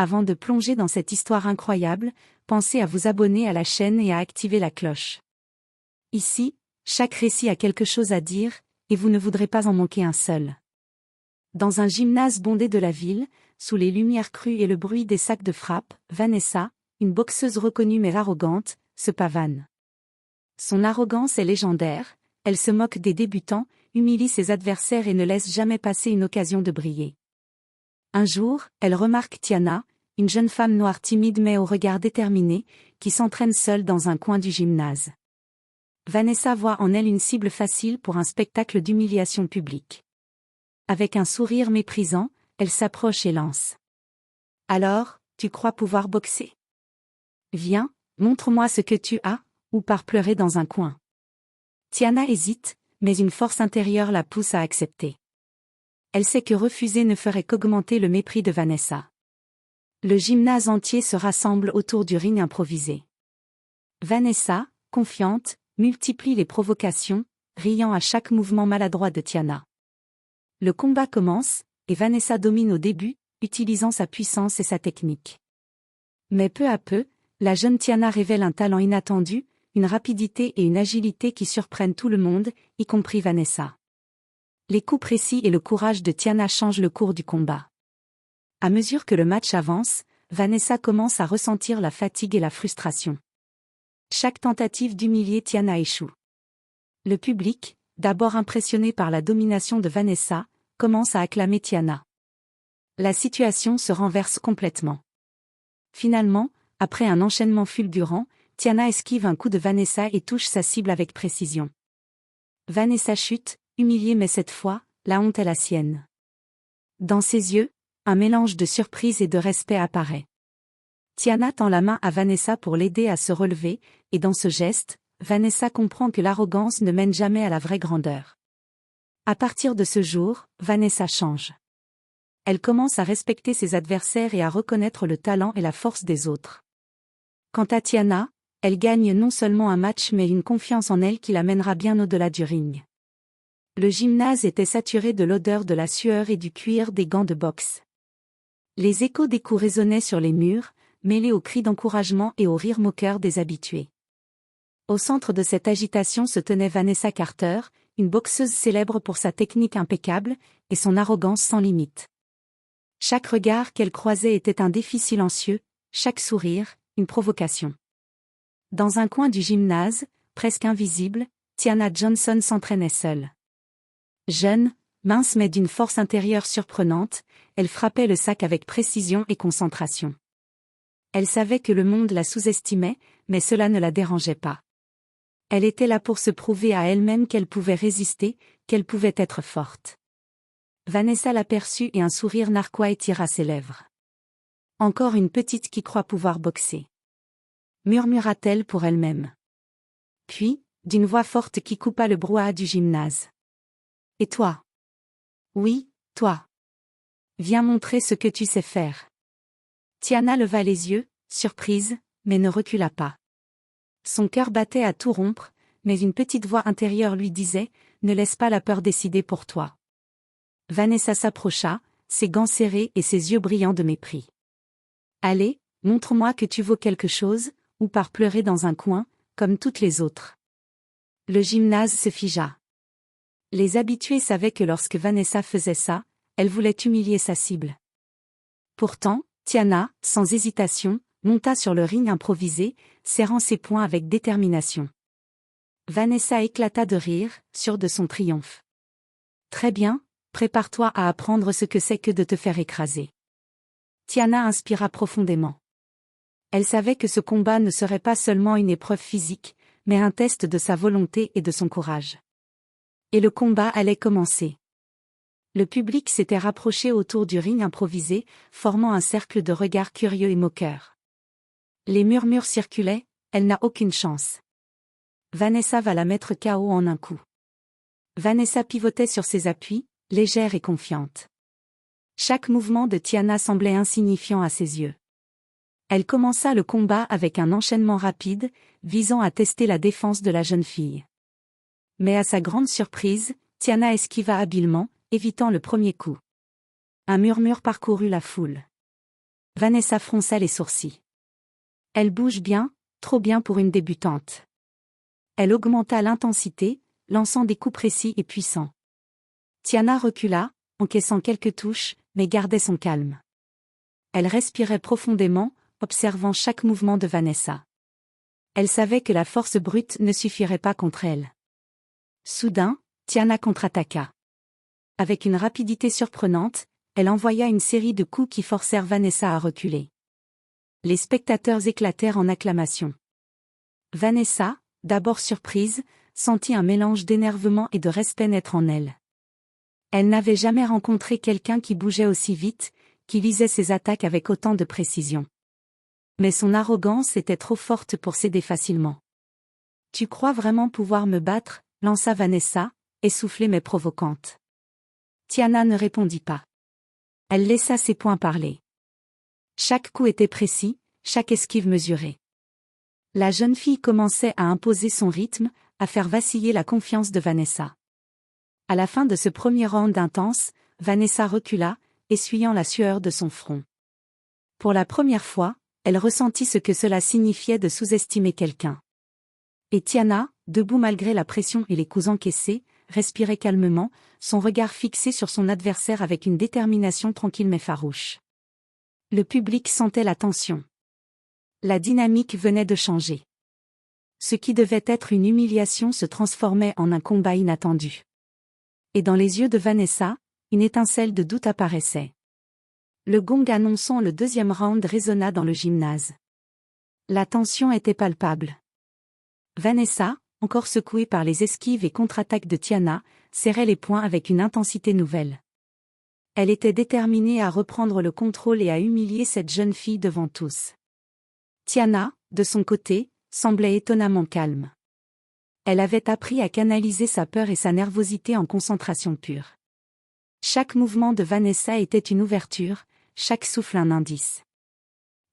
Avant de plonger dans cette histoire incroyable, pensez à vous abonner à la chaîne et à activer la cloche. Ici, chaque récit a quelque chose à dire, et vous ne voudrez pas en manquer un seul. Dans un gymnase bondé de la ville, sous les lumières crues et le bruit des sacs de frappe, Vanessa, une boxeuse reconnue mais arrogante, se pavane. Son arrogance est légendaire, elle se moque des débutants, humilie ses adversaires et ne laisse jamais passer une occasion de briller. Un jour, elle remarque Tiana, une jeune femme noire timide mais au regard déterminé, qui s'entraîne seule dans un coin du gymnase. Vanessa voit en elle une cible facile pour un spectacle d'humiliation publique. Avec un sourire méprisant, elle s'approche et lance. « Alors, tu crois pouvoir boxer? Viens, montre-moi ce que tu as, ou pars pleurer dans un coin. » Tiana hésite, mais une force intérieure la pousse à accepter. Elle sait que refuser ne ferait qu'augmenter le mépris de Vanessa. Le gymnase entier se rassemble autour du ring improvisé. Vanessa, confiante, multiplie les provocations, riant à chaque mouvement maladroit de Tiana. Le combat commence, et Vanessa domine au début, utilisant sa puissance et sa technique. Mais peu à peu, la jeune Tiana révèle un talent inattendu, une rapidité et une agilité qui surprennent tout le monde, y compris Vanessa. Les coups précis et le courage de Tiana changent le cours du combat. À mesure que le match avance, Vanessa commence à ressentir la fatigue et la frustration. Chaque tentative d'humilier Tiana échoue. Le public, d'abord impressionné par la domination de Vanessa, commence à acclamer Tiana. La situation se renverse complètement. Finalement, après un enchaînement fulgurant, Tiana esquive un coup de Vanessa et touche sa cible avec précision. Vanessa chute, humiliée mais cette fois, la honte est la sienne. Dans ses yeux, un mélange de surprise et de respect apparaît. Tiana tend la main à Vanessa pour l'aider à se relever, et dans ce geste, Vanessa comprend que l'arrogance ne mène jamais à la vraie grandeur. À partir de ce jour, Vanessa change. Elle commence à respecter ses adversaires et à reconnaître le talent et la force des autres. Quant à Tiana, elle gagne non seulement un match mais une confiance en elle qui la mènera bien au-delà du ring. Le gymnase était saturé de l'odeur de la sueur et du cuir des gants de boxe. Les échos des coups résonnaient sur les murs, mêlés aux cris d'encouragement et aux rires moqueurs des habitués. Au centre de cette agitation se tenait Vanessa Carter, une boxeuse célèbre pour sa technique impeccable et son arrogance sans limite. Chaque regard qu'elle croisait était un défi silencieux, chaque sourire, une provocation. Dans un coin du gymnase, presque invisible, Tiana Johnson s'entraînait seule. Jeune, mince mais d'une force intérieure surprenante, elle frappait le sac avec précision et concentration. Elle savait que le monde la sous-estimait, mais cela ne la dérangeait pas. Elle était là pour se prouver à elle-même qu'elle pouvait résister, qu'elle pouvait être forte. Vanessa l'aperçut et un sourire narquois étira ses lèvres. « Encore une petite qui croit pouvoir boxer. » murmura-t-elle pour elle-même. Puis, d'une voix forte qui coupa le brouhaha du gymnase. « Et toi? Oui, toi. Viens montrer ce que tu sais faire. » Tiana leva les yeux, surprise, mais ne recula pas. Son cœur battait à tout rompre, mais une petite voix intérieure lui disait « Ne laisse pas la peur décider pour toi. » Vanessa s'approcha, ses gants serrés et ses yeux brillants de mépris. « Allez, montre-moi que tu vaux quelque chose, ou pars pleurer dans un coin, comme toutes les autres. » Le gymnase se figea. Les habitués savaient que lorsque Vanessa faisait ça, elle voulait humilier sa cible. Pourtant, Tiana, sans hésitation, monta sur le ring improvisé, serrant ses poings avec détermination. Vanessa éclata de rire, sûre de son triomphe. « Très bien, prépare-toi à apprendre ce que c'est que de te faire écraser. » Tiana inspira profondément. Elle savait que ce combat ne serait pas seulement une épreuve physique, mais un test de sa volonté et de son courage. Et le combat allait commencer. Le public s'était rapproché autour du ring improvisé, formant un cercle de regards curieux et moqueurs. Les murmures circulaient, elle n'a aucune chance. Vanessa va la mettre KO en un coup. Vanessa pivotait sur ses appuis, légère et confiante. Chaque mouvement de Tiana semblait insignifiant à ses yeux. Elle commença le combat avec un enchaînement rapide, visant à tester la défense de la jeune fille. Mais à sa grande surprise, Tiana esquiva habilement, évitant le premier coup. Un murmure parcourut la foule. Vanessa fronça les sourcils. Elle bouge bien, trop bien pour une débutante. Elle augmenta l'intensité, lançant des coups précis et puissants. Tiana recula, encaissant quelques touches, mais gardait son calme. Elle respirait profondément, observant chaque mouvement de Vanessa. Elle savait que la force brute ne suffirait pas contre elle. Soudain, Tiana contre-attaqua. Avec une rapidité surprenante, elle envoya une série de coups qui forcèrent Vanessa à reculer. Les spectateurs éclatèrent en acclamations. Vanessa, d'abord surprise, sentit un mélange d'énervement et de respect naître en elle. Elle n'avait jamais rencontré quelqu'un qui bougeait aussi vite, qui lisait ses attaques avec autant de précision. Mais son arrogance était trop forte pour céder facilement. « Tu crois vraiment pouvoir me battre ?» lança Vanessa, essoufflée mais provocante. Tiana ne répondit pas. Elle laissa ses poings parler. Chaque coup était précis, chaque esquive mesurée. La jeune fille commençait à imposer son rythme, à faire vaciller la confiance de Vanessa. À la fin de ce premier round intense, Vanessa recula, essuyant la sueur de son front. Pour la première fois, elle ressentit ce que cela signifiait de sous-estimer quelqu'un. Et Tiana, debout malgré la pression et les coups encaissés, respirait calmement, son regard fixé sur son adversaire avec une détermination tranquille mais farouche. Le public sentait la tension. La dynamique venait de changer. Ce qui devait être une humiliation se transformait en un combat inattendu. Et dans les yeux de Vanessa, une étincelle de doute apparaissait. Le gong annonçant le deuxième round résonna dans le gymnase. La tension était palpable. Vanessa, encore secouée par les esquives et contre-attaques de Tiana, serrait les poings avec une intensité nouvelle. Elle était déterminée à reprendre le contrôle et à humilier cette jeune fille devant tous. Tiana, de son côté, semblait étonnamment calme. Elle avait appris à canaliser sa peur et sa nervosité en concentration pure. Chaque mouvement de Vanessa était une ouverture, chaque souffle un indice.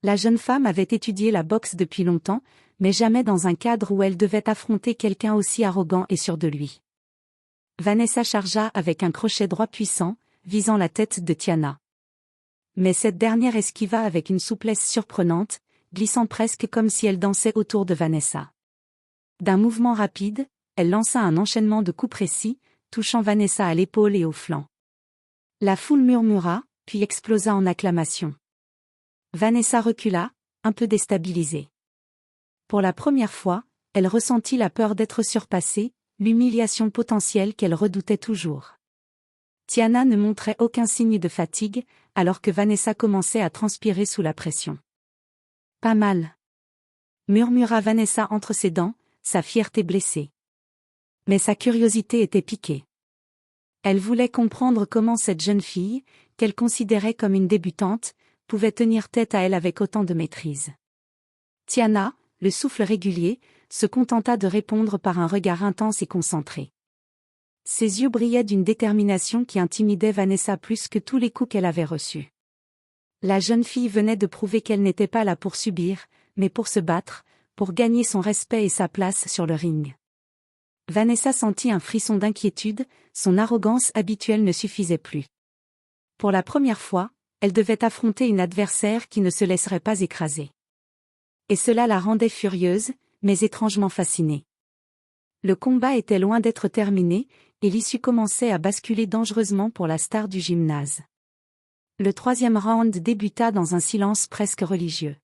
La jeune femme avait étudié la boxe depuis longtemps, mais jamais dans un cadre où elle devait affronter quelqu'un aussi arrogant et sûr de lui. Vanessa chargea avec un crochet droit puissant, visant la tête de Tiana. Mais cette dernière esquiva avec une souplesse surprenante, glissant presque comme si elle dansait autour de Vanessa. D'un mouvement rapide, elle lança un enchaînement de coups précis, touchant Vanessa à l'épaule et au flanc. La foule murmura, puis explosa en acclamations. Vanessa recula, un peu déstabilisée. Pour la première fois, elle ressentit la peur d'être surpassée, l'humiliation potentielle qu'elle redoutait toujours. Tiana ne montrait aucun signe de fatigue, alors que Vanessa commençait à transpirer sous la pression. « Pas mal », murmura Vanessa entre ses dents, sa fierté blessée. Mais sa curiosité était piquée. Elle voulait comprendre comment cette jeune fille, qu'elle considérait comme une débutante, pouvait tenir tête à elle avec autant de maîtrise. Tiana, le souffle régulier, se contenta de répondre par un regard intense et concentré. Ses yeux brillaient d'une détermination qui intimidait Vanessa plus que tous les coups qu'elle avait reçus. La jeune fille venait de prouver qu'elle n'était pas là pour subir, mais pour se battre, pour gagner son respect et sa place sur le ring. Vanessa sentit un frisson d'inquiétude, son arrogance habituelle ne suffisait plus. Pour la première fois, elle devait affronter une adversaire qui ne se laisserait pas écraser. Et cela la rendait furieuse, mais étrangement fascinée. Le combat était loin d'être terminé, et l'issue commençait à basculer dangereusement pour la star du gymnase. Le troisième round débuta dans un silence presque religieux.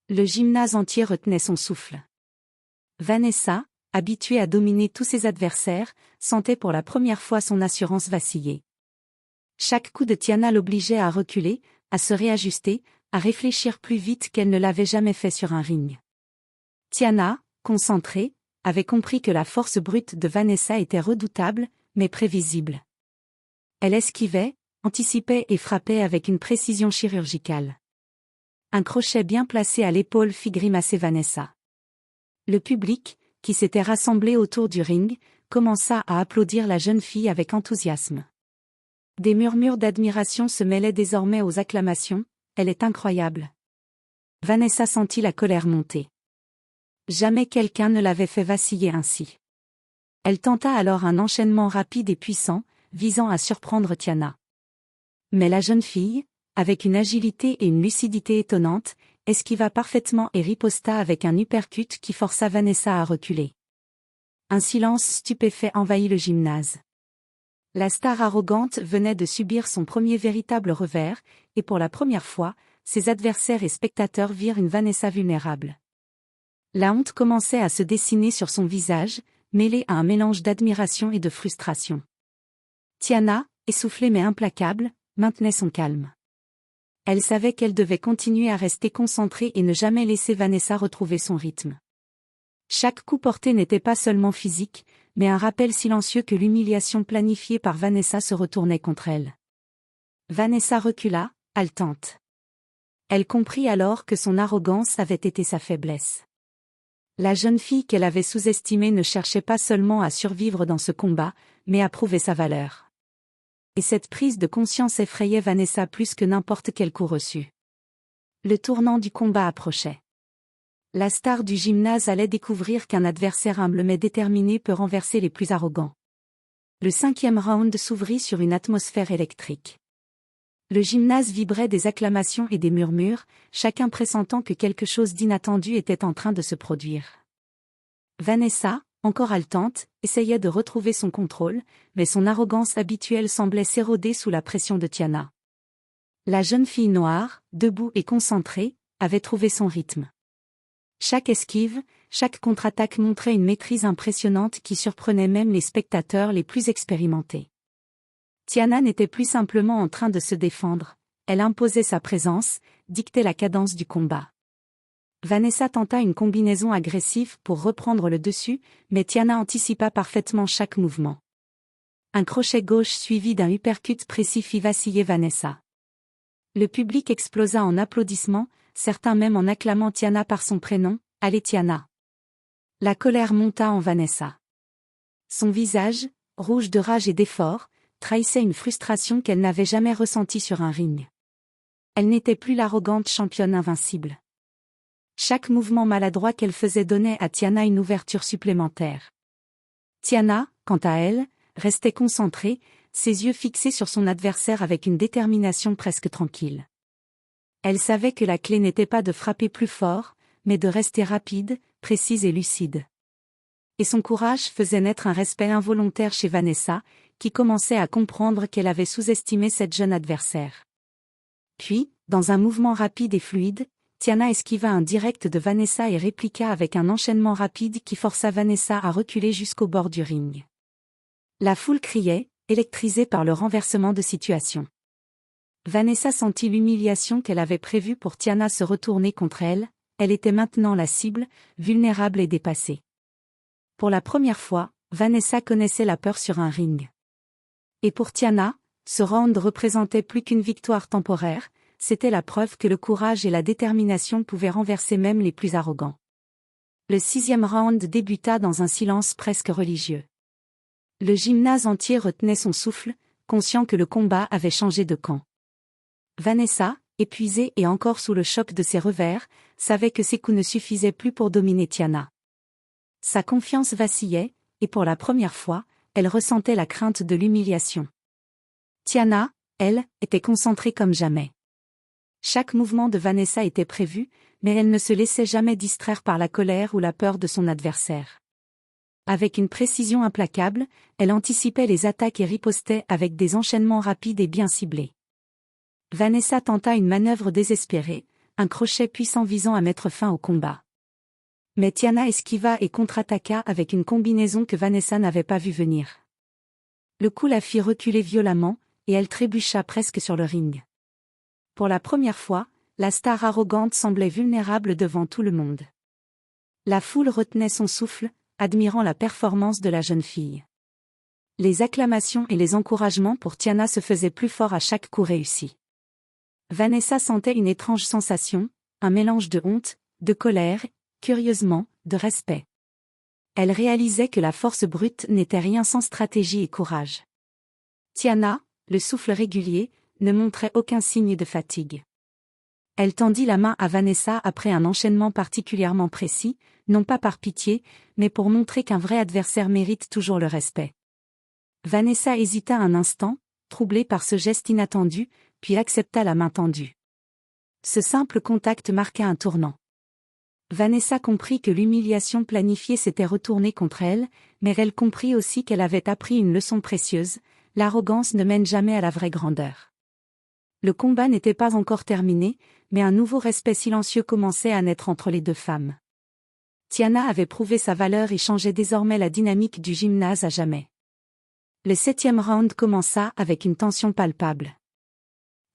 Le gymnase entier retenait son souffle. Vanessa, habituée à dominer tous ses adversaires, sentait pour la première fois son assurance vaciller. Chaque coup de Tiana l'obligeait à reculer, à se réajuster, à réfléchir plus vite qu'elle ne l'avait jamais fait sur un ring. Tiana, concentrée, avait compris que la force brute de Vanessa était redoutable, mais prévisible. Elle esquivait, anticipait et frappait avec une précision chirurgicale. Un crochet bien placé à l'épaule fit grimacer Vanessa. Le public, qui s'était rassemblé autour du ring, commença à applaudir la jeune fille avec enthousiasme. Des murmures d'admiration se mêlaient désormais aux acclamations. « Elle est incroyable !» Vanessa sentit la colère monter. Jamais quelqu'un ne l'avait fait vaciller ainsi. Elle tenta alors un enchaînement rapide et puissant, visant à surprendre Tiana. Mais la jeune fille, avec une agilité et une lucidité étonnantes, esquiva parfaitement et riposta avec un uppercut qui força Vanessa à reculer. Un silence stupéfait envahit le gymnase. La star arrogante venait de subir son premier véritable revers, et pour la première fois, ses adversaires et spectateurs virent une Vanessa vulnérable. La honte commençait à se dessiner sur son visage, mêlée à un mélange d'admiration et de frustration. Tiana, essoufflée mais implacable, maintenait son calme. Elle savait qu'elle devait continuer à rester concentrée et ne jamais laisser Vanessa retrouver son rythme. Chaque coup porté n'était pas seulement physique, mais un rappel silencieux que l'humiliation planifiée par Vanessa se retournait contre elle. Vanessa recula, haletante. Elle comprit alors que son arrogance avait été sa faiblesse. La jeune fille qu'elle avait sous-estimée ne cherchait pas seulement à survivre dans ce combat, mais à prouver sa valeur. Et cette prise de conscience effrayait Vanessa plus que n'importe quel coup reçu. Le tournant du combat approchait. La star du gymnase allait découvrir qu'un adversaire humble mais déterminé peut renverser les plus arrogants. Le 5e round s'ouvrit sur une atmosphère électrique. Le gymnase vibrait des acclamations et des murmures, chacun pressentant que quelque chose d'inattendu était en train de se produire. Vanessa, encore haletante, essayait de retrouver son contrôle, mais son arrogance habituelle semblait s'éroder sous la pression de Tiana. La jeune fille noire, debout et concentrée, avait trouvé son rythme. Chaque esquive, chaque contre-attaque montrait une maîtrise impressionnante qui surprenait même les spectateurs les plus expérimentés. Tiana n'était plus simplement en train de se défendre, elle imposait sa présence, dictait la cadence du combat. Vanessa tenta une combinaison agressive pour reprendre le dessus, mais Tiana anticipa parfaitement chaque mouvement. Un crochet gauche suivi d'un uppercut précis fit vaciller Vanessa. Le public explosa en applaudissements, certains même en acclamant Tiana par son prénom, « Allez Tiana !» La colère monta en Vanessa. Son visage, rouge de rage et d'effort, trahissait une frustration qu'elle n'avait jamais ressentie sur un ring. Elle n'était plus l'arrogante championne invincible. Chaque mouvement maladroit qu'elle faisait donnait à Tiana une ouverture supplémentaire. Tiana, quant à elle, restait concentrée, ses yeux fixés sur son adversaire avec une détermination presque tranquille. Elle savait que la clé n'était pas de frapper plus fort, mais de rester rapide, précise et lucide. Et son courage faisait naître un respect involontaire chez Vanessa, qui commençait à comprendre qu'elle avait sous-estimé cette jeune adversaire. Puis, dans un mouvement rapide et fluide, Tiana esquiva un direct de Vanessa et répliqua avec un enchaînement rapide qui força Vanessa à reculer jusqu'au bord du ring. La foule criait, électrisée par le renversement de situation. Vanessa sentit l'humiliation qu'elle avait prévue pour Tiana se retourner contre elle, elle était maintenant la cible, vulnérable et dépassée. Pour la première fois, Vanessa connaissait la peur sur un ring. Et pour Tiana, ce round représentait plus qu'une victoire temporaire, c'était la preuve que le courage et la détermination pouvaient renverser même les plus arrogants. Le 6e round débuta dans un silence presque religieux. Le gymnase entier retenait son souffle, conscient que le combat avait changé de camp. Vanessa, épuisée et encore sous le choc de ses revers, savait que ses coups ne suffisaient plus pour dominer Tiana. Sa confiance vacillait, et pour la première fois, elle ressentait la crainte de l'humiliation. Tiana, elle, était concentrée comme jamais. Chaque mouvement de Vanessa était prévu, mais elle ne se laissait jamais distraire par la colère ou la peur de son adversaire. Avec une précision implacable, elle anticipait les attaques et ripostait avec des enchaînements rapides et bien ciblés. Vanessa tenta une manœuvre désespérée, un crochet puissant visant à mettre fin au combat. Mais Tiana esquiva et contre-attaqua avec une combinaison que Vanessa n'avait pas vue venir. Le coup la fit reculer violemment, et elle trébucha presque sur le ring. Pour la première fois, la star arrogante semblait vulnérable devant tout le monde. La foule retenait son souffle, admirant la performance de la jeune fille. Les acclamations et les encouragements pour Tiana se faisaient plus forts à chaque coup réussi. Vanessa sentait une étrange sensation, un mélange de honte, de colère, curieusement, de respect. Elle réalisait que la force brute n'était rien sans stratégie et courage. Tiana, le souffle régulier, ne montrait aucun signe de fatigue. Elle tendit la main à Vanessa après un enchaînement particulièrement précis, non pas par pitié, mais pour montrer qu'un vrai adversaire mérite toujours le respect. Vanessa hésita un instant, troublée par ce geste inattendu, puis accepta la main tendue. Ce simple contact marqua un tournant. Vanessa comprit que l'humiliation planifiée s'était retournée contre elle, mais elle comprit aussi qu'elle avait appris une leçon précieuse: l'arrogance ne mène jamais à la vraie grandeur. Le combat n'était pas encore terminé, mais un nouveau respect silencieux commençait à naître entre les deux femmes. Tiana avait prouvé sa valeur et changeait désormais la dynamique du gymnase à jamais. Le 7e round commença avec une tension palpable.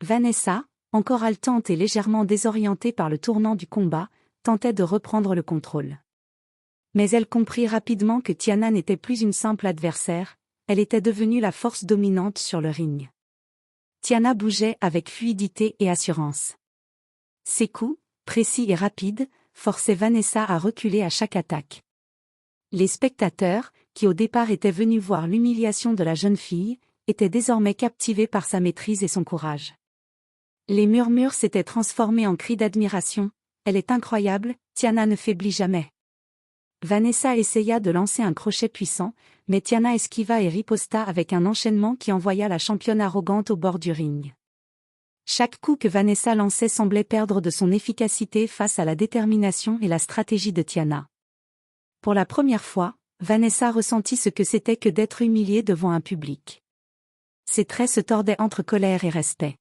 Vanessa, encore haletante et légèrement désorientée par le tournant du combat, tentait de reprendre le contrôle. Mais elle comprit rapidement que Tiana n'était plus une simple adversaire, elle était devenue la force dominante sur le ring. Tiana bougeait avec fluidité et assurance. Ses coups, précis et rapides, forçaient Vanessa à reculer à chaque attaque. Les spectateurs, qui au départ étaient venus voir l'humiliation de la jeune fille, étaient désormais captivés par sa maîtrise et son courage. Les murmures s'étaient transformés en cris d'admiration. Elle est incroyable, Tiana ne faiblit jamais. Vanessa essaya de lancer un crochet puissant, mais Tiana esquiva et riposta avec un enchaînement qui envoya la championne arrogante au bord du ring. Chaque coup que Vanessa lançait semblait perdre de son efficacité face à la détermination et la stratégie de Tiana. Pour la première fois, Vanessa ressentit ce que c'était que d'être humiliée devant un public. Ses traits se tordaient entre colère et respect.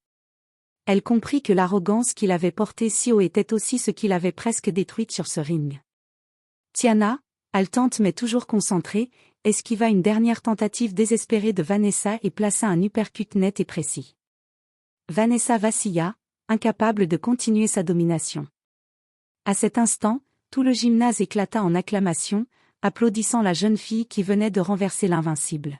Elle comprit que l'arrogance qu'il avait portée si haut était aussi ce qui l'avait presque détruite sur ce ring. Tiana, haletante mais toujours concentrée, esquiva une dernière tentative désespérée de Vanessa et plaça un uppercut net et précis. Vanessa vacilla, incapable de continuer sa domination. À cet instant, tout le gymnase éclata en acclamations, applaudissant la jeune fille qui venait de renverser l'invincible.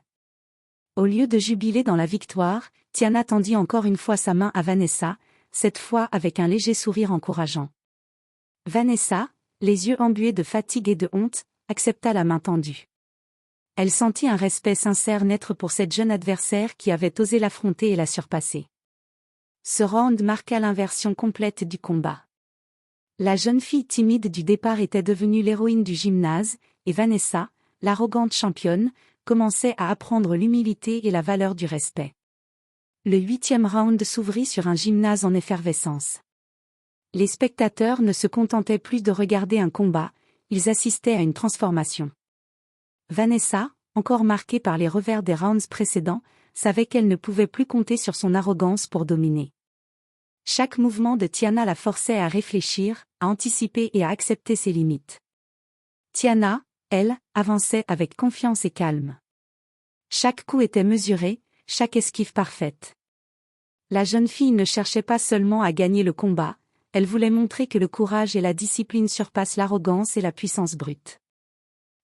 Au lieu de jubiler dans la victoire, Tiana tendit encore une fois sa main à Vanessa, cette fois avec un léger sourire encourageant. Vanessa, les yeux embués de fatigue et de honte, accepta la main tendue. Elle sentit un respect sincère naître pour cette jeune adversaire qui avait osé l'affronter et la surpasser. Ce round marqua l'inversion complète du combat. La jeune fille timide du départ était devenue l'héroïne du gymnase, et Vanessa, l'arrogante championne, commençait à apprendre l'humilité et la valeur du respect. Le 8e round s'ouvrit sur un gymnase en effervescence. Les spectateurs ne se contentaient plus de regarder un combat, ils assistaient à une transformation. Vanessa, encore marquée par les revers des rounds précédents, savait qu'elle ne pouvait plus compter sur son arrogance pour dominer. Chaque mouvement de Tiana la forçait à réfléchir, à anticiper et à accepter ses limites. Tiana, elle, avançait avec confiance et calme. Chaque coup était mesuré, chaque esquive parfaite. La jeune fille ne cherchait pas seulement à gagner le combat, elle voulait montrer que le courage et la discipline surpassent l'arrogance et la puissance brute.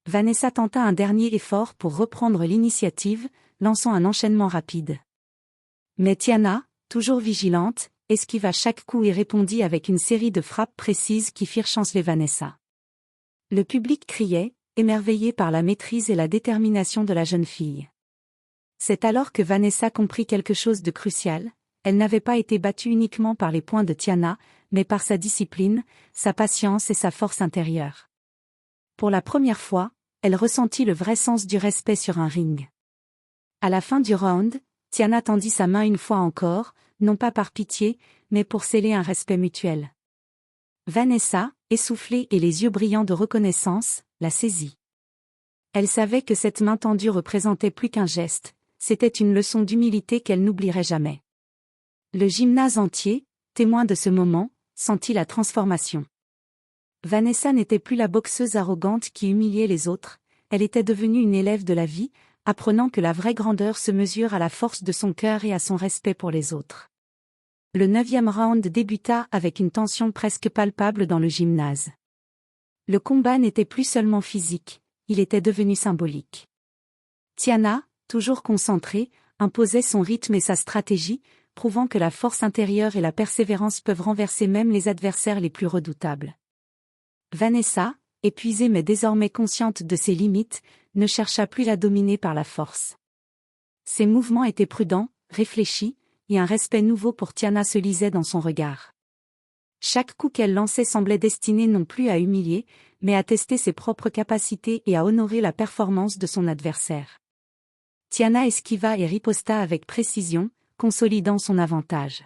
Vanessa tenta un dernier effort pour reprendre l'initiative, lançant un enchaînement rapide. Mais Tiana, toujours vigilante, esquiva chaque coup et répondit avec une série de frappes précises qui firent chanceler Vanessa. Le public criait, émerveillé par la maîtrise et la détermination de la jeune fille. C'est alors que Vanessa comprit quelque chose de crucial: elle n'avait pas été battue uniquement par les points de Tiana, mais par sa discipline, sa patience et sa force intérieure. Pour la première fois, elle ressentit le vrai sens du respect sur un ring. À la fin du round, Tiana tendit sa main une fois encore, non pas par pitié, mais pour sceller un respect mutuel. Vanessa, essoufflée et les yeux brillants de reconnaissance, la saisit. Elle savait que cette main tendue représentait plus qu'un geste, c'était une leçon d'humilité qu'elle n'oublierait jamais. Le gymnase entier, témoin de ce moment, sentit la transformation. Vanessa n'était plus la boxeuse arrogante qui humiliait les autres, elle était devenue une élève de la vie, apprenant que la vraie grandeur se mesure à la force de son cœur et à son respect pour les autres. Le 9e round débuta avec une tension presque palpable dans le gymnase. Le combat n'était plus seulement physique, il était devenu symbolique. Tiana, toujours concentrée, imposait son rythme et sa stratégie, prouvant que la force intérieure et la persévérance peuvent renverser même les adversaires les plus redoutables. Vanessa, épuisée mais désormais consciente de ses limites, ne chercha plus à dominer par la force. Ses mouvements étaient prudents, réfléchis, et un respect nouveau pour Tiana se lisait dans son regard. Chaque coup qu'elle lançait semblait destiné non plus à humilier, mais à tester ses propres capacités et à honorer la performance de son adversaire. Tiana esquiva et riposta avec précision, consolidant son avantage.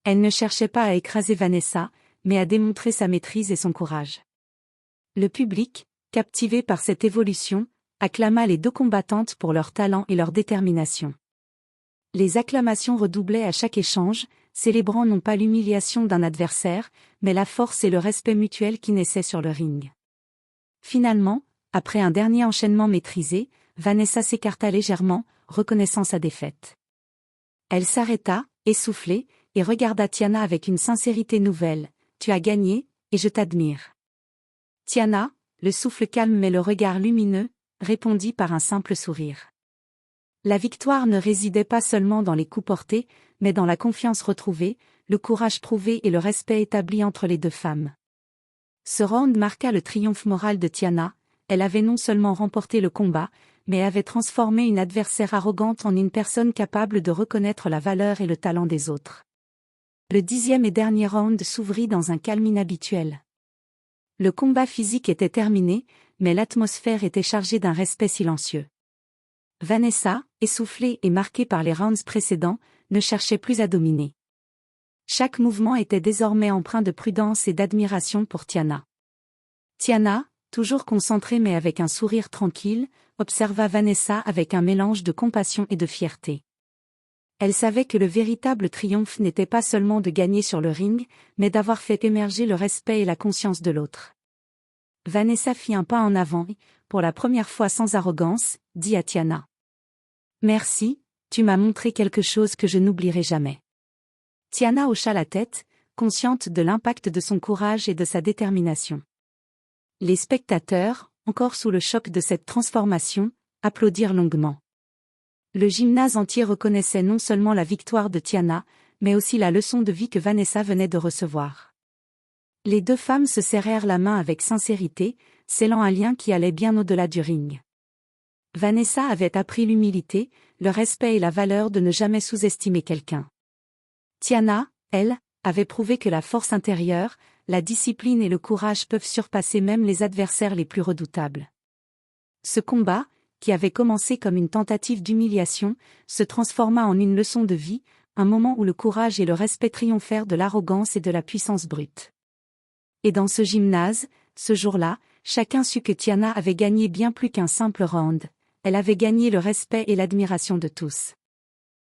Elle ne cherchait pas à écraser Vanessa, mais à démontrer sa maîtrise et son courage. Le public, captivé par cette évolution, acclama les deux combattantes pour leur talent et leur détermination. Les acclamations redoublaient à chaque échange, célébrant non pas l'humiliation d'un adversaire, mais la force et le respect mutuel qui naissaient sur le ring. Finalement, après un dernier enchaînement maîtrisé, Vanessa s'écarta légèrement, reconnaissant sa défaite. Elle s'arrêta, essoufflée, et regarda Tiana avec une sincérité nouvelle. « Tu as gagné, et je t'admire. » Tiana, le souffle calme mais le regard lumineux, répondit par un simple sourire. La victoire ne résidait pas seulement dans les coups portés, mais dans la confiance retrouvée, le courage prouvé et le respect établi entre les deux femmes. Ce round marqua le triomphe moral de Tiana. Elle avait non seulement remporté le combat, mais avait transformé une adversaire arrogante en une personne capable de reconnaître la valeur et le talent des autres. Le 10e et dernier round s'ouvrit dans un calme inhabituel. Le combat physique était terminé, mais l'atmosphère était chargée d'un respect silencieux. Vanessa, essoufflée et marquée par les rounds précédents, ne cherchait plus à dominer. Chaque mouvement était désormais empreint de prudence et d'admiration pour Tiana. Tiana, toujours concentrée mais avec un sourire tranquille, observa Vanessa avec un mélange de compassion et de fierté. Elle savait que le véritable triomphe n'était pas seulement de gagner sur le ring, mais d'avoir fait émerger le respect et la conscience de l'autre. Vanessa fit un pas en avant et, pour la première fois sans arrogance, dit à Tiana. « Merci, tu m'as montré quelque chose que je n'oublierai jamais. » Tiana hocha la tête, consciente de l'impact de son courage et de sa détermination. Les spectateurs, encore sous le choc de cette transformation, applaudirent longuement. Le gymnase entier reconnaissait non seulement la victoire de Tiana, mais aussi la leçon de vie que Vanessa venait de recevoir. Les deux femmes se serrèrent la main avec sincérité, scellant un lien qui allait bien au-delà du ring. Vanessa avait appris l'humilité, le respect et la valeur de ne jamais sous-estimer quelqu'un. Tiana, elle, avait prouvé que la force intérieure, la discipline et le courage peuvent surpasser même les adversaires les plus redoutables. Ce combat, qui avait commencé comme une tentative d'humiliation, se transforma en une leçon de vie, un moment où le courage et le respect triomphèrent de l'arrogance et de la puissance brute. Et dans ce gymnase, ce jour-là, chacun sut que Tiana avait gagné bien plus qu'un simple round, elle avait gagné le respect et l'admiration de tous.